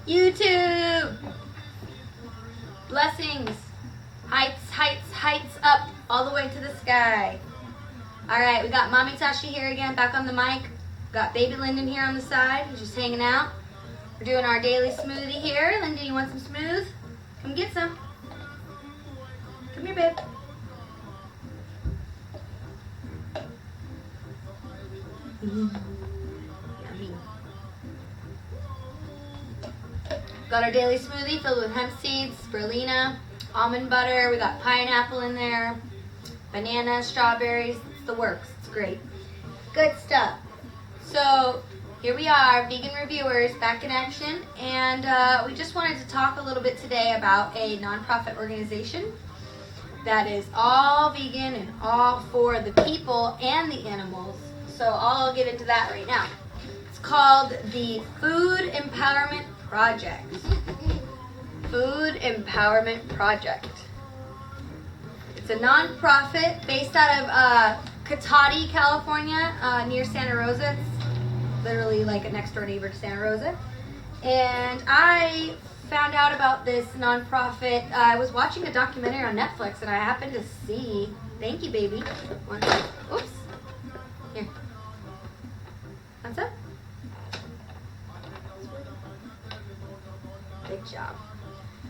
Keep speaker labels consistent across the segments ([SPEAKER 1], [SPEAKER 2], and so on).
[SPEAKER 1] YouTube! Blessings. Heights, heights, heights up all the way to the sky. Alright, we got Mommy Tashi here again, back on the mic. Got Baby Lyndon here on the side. He's just hanging out. We're doing our daily smoothie here. Lyndon, you want some smooth? Come get some. Come here, babe. Yummy. Got our daily smoothie filled with hemp seeds, spirulina, almond butter. We got pineapple in there, bananas, strawberries. It's the works. It's great. Good stuff. So here we are, vegan reviewers, back in action, and we just wanted to talk a little bit today about a nonprofit organization that is all vegan and all for the people and the animals. So I'll get into that right now. It's called the Food Empowerment Project. Food Empowerment Project. It's a nonprofit based out of Cotati, California, near Santa Rosa. It's literally like a next door neighbor to Santa Rosa. And I found out about this nonprofit. I was watching a documentary on Netflix and I happened to see, thank you baby. Oops. Here. What's up? Good job.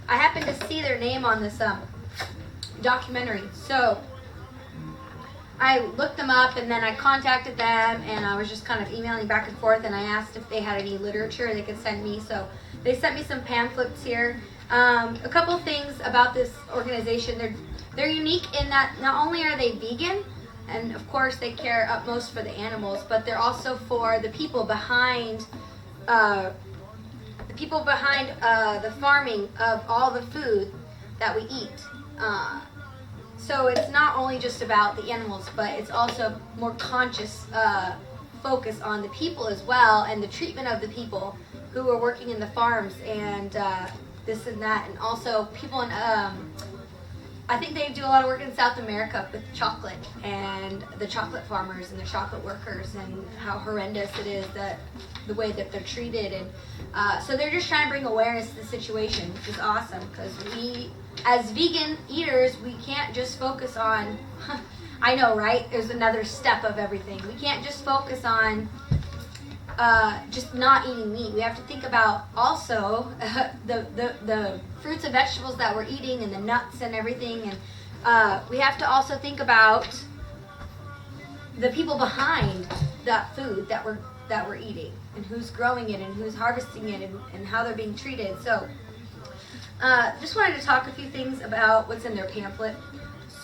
[SPEAKER 1] I happened to see their name on this documentary. So I looked them up and then I contacted them and I was just kind of emailing back and forth and I asked if they had any literature they could send me. So they sent me some pamphlets here. A couple things about this organization. They're unique in that not only are they vegan, and of course they care utmost for the animals, but they're also for the people behind the farming of all the food that we eat. So it's not only just about the animals, but it's also more conscious focus on the people as well, and the treatment of the people who are working in the farms and this and that, and also people in I think they do a lot of work in South America with chocolate and the chocolate farmers and the chocolate workers and how horrendous it is that the way that they're treated. And so they're just trying to bring awareness to the situation, which is awesome because we, as vegan eaters, we can't just focus on, I know, right? There's another step of everything. We can't just focus on just not eating meat. We have to think about also the fruits and vegetables that we're eating and the nuts and everything, and we have to also think about the people behind that food that we're eating and who's growing it and who's harvesting it and how they're being treated. So just wanted to talk a few things about what's in their pamphlet.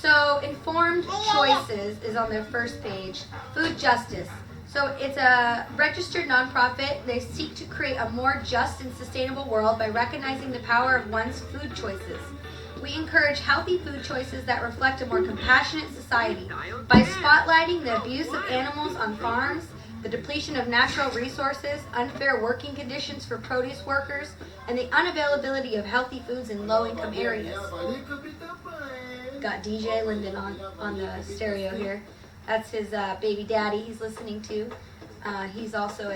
[SPEAKER 1] So Informed Choices is on their first page. Food justice. So it's a registered nonprofit. They seek to create a more just and sustainable world by recognizing the power of one's food choices. We encourage healthy food choices that reflect a more compassionate society by spotlighting the abuse of animals on farms, the depletion of natural resources, unfair working conditions for produce workers, and the unavailability of healthy foods in low-income areas. Got DJ Lyndon on the stereo here. That's his baby daddy he's listening to. He's also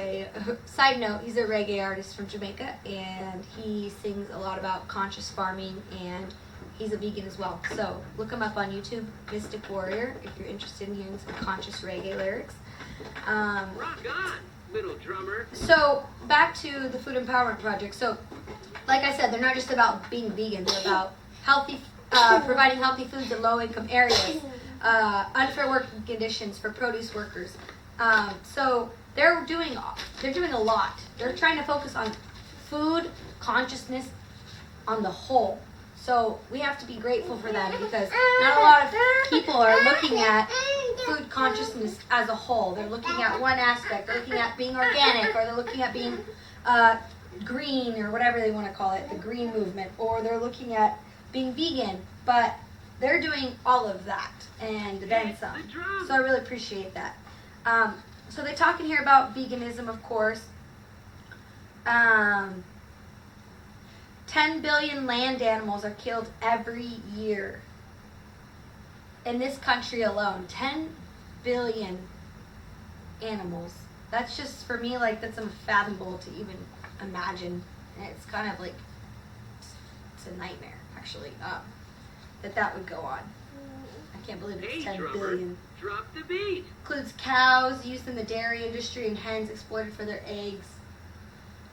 [SPEAKER 1] side note, he's a reggae artist from Jamaica, and he sings a lot about conscious farming, and he's a vegan as well. So look him up on YouTube, Mystic Warrior, if you're interested in hearing some conscious reggae lyrics.
[SPEAKER 2] Rock on, little drummer.
[SPEAKER 1] So back to the Food Empowerment Project. So like I said, they're not just about being vegan, they're about providing healthy foods in low-income areas. Unfair working conditions for produce workers. So they're doing a lot. They're trying to focus on food consciousness on the whole. So we have to be grateful for that because not a lot of people are looking at food consciousness as a whole. They're looking at one aspect. They're looking at being organic, or they're looking at being green, or whatever they want to call it, the green movement, or they're looking at being vegan, but they're doing all of that and then some. So I really appreciate that. So they talk in here about veganism, of course. 10 billion land animals are killed every year. In this country alone, 10 billion animals. That's just, for me, like, that's unfathomable to even imagine And it's kind of like, it's a nightmare, actually, that would go on. I can't believe it's
[SPEAKER 2] Hey,
[SPEAKER 1] 10
[SPEAKER 2] drummer,
[SPEAKER 1] billion.
[SPEAKER 2] drop the beat.
[SPEAKER 1] Includes cows used in the dairy industry and hens exploited for their eggs,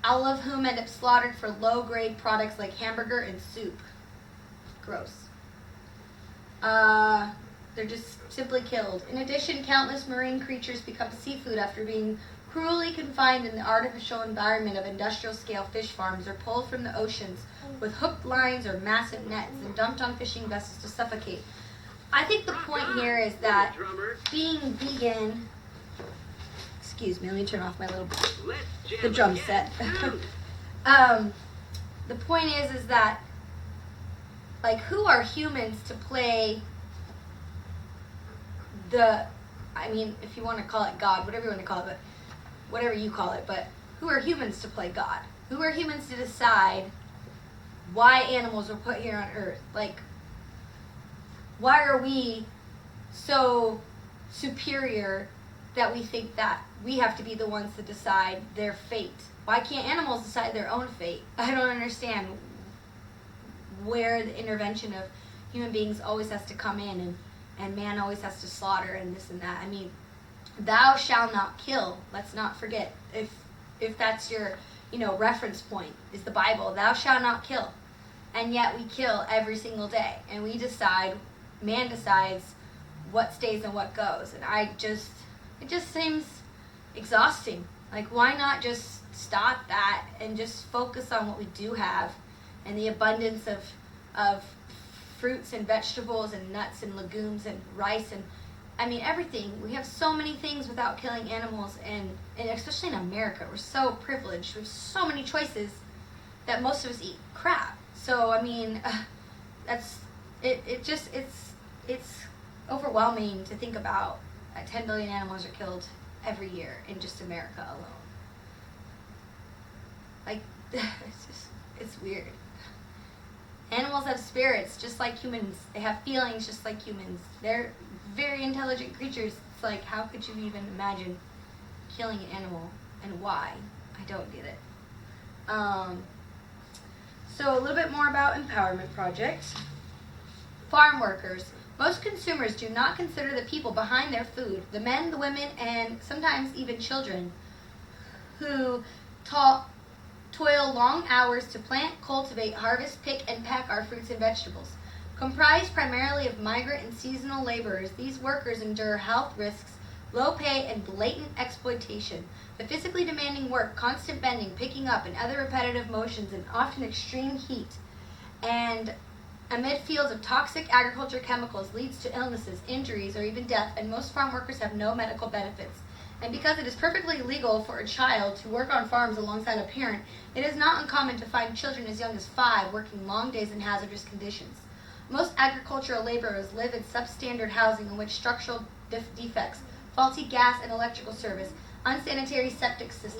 [SPEAKER 1] all of whom end up slaughtered for low-grade products like hamburger and soup. Gross. They're just simply killed. In addition, countless marine creatures become seafood after being cruelly confined in the artificial environment of industrial-scale fish farms or pulled from the oceans with hooked lines or massive nets and dumped on fishing vessels to suffocate. I think the point here is that being vegan, excuse me, let me turn off my little, the drum set. The point is that, like, who are humans to play if you want to call it God, whatever you want to call it, but whatever you call it, but who are humans to play God? Who are humans to decide why animals were put here on earth? Like, why are we so superior that we think that we have to be the ones to decide their fate? Why can't animals decide their own fate? I don't understand where the intervention of human beings always has to come in and man always has to slaughter and this and that. I mean, thou shalt not kill. Let's not forget, if that's your reference point, is the Bible. Thou shalt not kill. And yet we kill every single day. And we decide, man decides what stays and what goes. And it just seems exhausting. Like, why not just stop that and just focus on what we do have and the abundance of fruits and vegetables and nuts and legumes and rice and, I mean, everything. We have so many things without killing animals, and especially in America, we're so privileged. We have so many choices that most of us eat crap. So, I mean, it's overwhelming to think about that 10 billion animals are killed every year in just America alone. Like, it's weird. Animals have spirits just like humans. They have feelings just like humans. They're very intelligent creatures. It's like, how could you even imagine killing an animal, and why? I don't get it. So a little bit more about Empowerment Project. Farm workers. Most consumers do not consider the people behind their food, the men, the women, and sometimes even children, who toil long hours to plant, cultivate, harvest, pick, and pack our fruits and vegetables. Comprised primarily of migrant and seasonal laborers, these workers endure health risks, low pay, and blatant exploitation. The physically demanding work, constant bending, picking up, and other repetitive motions in often extreme heat and amid fields of toxic agriculture chemicals leads to illnesses, injuries, or even death, and most farm workers have no medical benefits. And because it is perfectly legal for a child to work on farms alongside a parent, it is not uncommon to find children as young as 5 working long days in hazardous conditions. Most agricultural laborers live in substandard housing in which structural defects, faulty gas and electrical service, unsanitary septic systems,